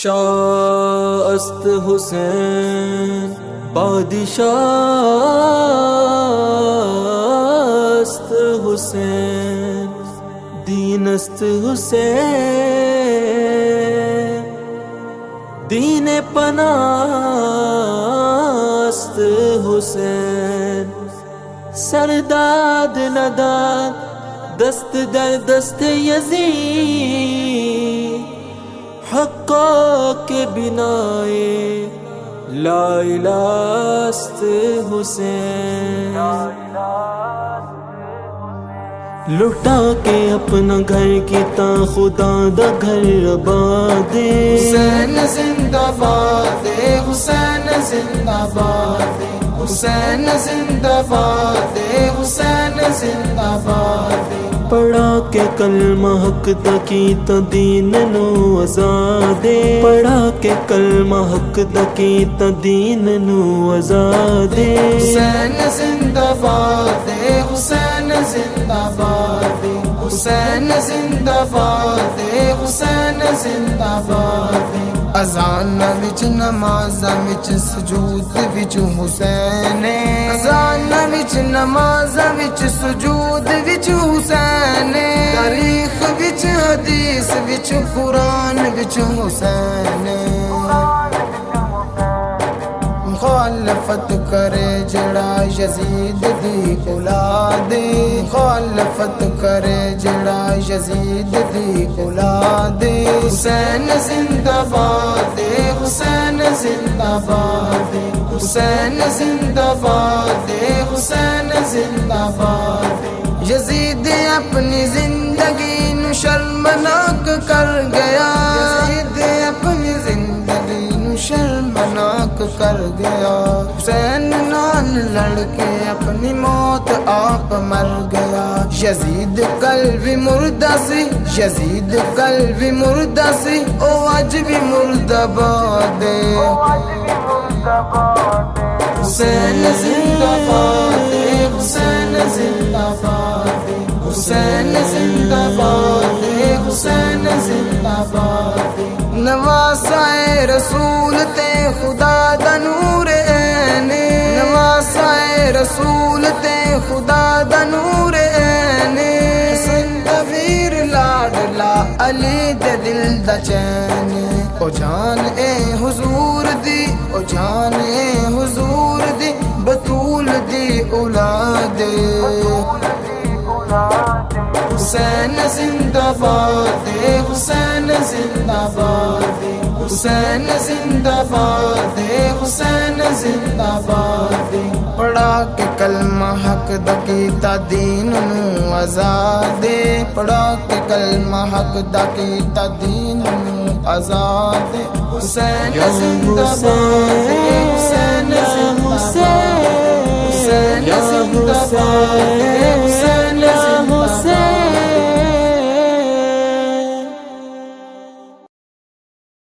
شاہ است حسین بادشاہ است حسین دین است حسین دین پناہ است حسین سرداد نداد دست در دست یزید حقا کے بنائے لا الہ است حسین لٹا کے اپنا گھر کی تا خدا دا گھر آباد حسین زندہ باد حسین زندہ باد حسین زندہ باد حسین زندہ باد پڑھا کے کلمہ حق دا کیتا دین نو آزادے پڑھا کے کلمہ حق دا کیتا دین نو آزادے حسین زندہ باد حسین زندہ باد حسین زندہ باد حسین زندہ باد اذان وچ نماز وچ سجود وچ حسین اذان وچ نماز وچ سجود وچ حسین تاریخ وچ حدیث وچ قرآن وچ حسین مخالفت کرے جڑا یزید دی اولاد مخالفت کرے جڑا یزید دی اولاد حسین زندہ باد حسین زندہ باد حسین زندہ باد حسین زندہ باد یزید اپنی زندگی نو شرمناک کر گیا یزید اپنی زندگی نو شرمناک کر گیا حسین نال لڑ کے اپنی موت آپ مر گیا یزید قلب مردہ سی یزید قلب مردہ سی او اج بھی مردہ باد حسین زندہ باد حسین زندہ باد حسین زندہ باد حسین زندہ باد نواسائے رسول تے خدا دا نور عین نواسائے رسول تے خدا دا نور عین حسن دا ویر لاڈلا علی دے دل دا چین او جان اے حضور دی او جان اے حضور دی بطول دی اولاد حسین زندہ باد حسین زندہ باد حسین زندہ باد حسین زندہ باد پڑھا کے کلمہ حق دا کیتا دین نو آزاد پڑھا کے کلمہ حق دا کیتا دین نو آزاد حسین زندہ باد حسین زندہ باد حسین زندہ باد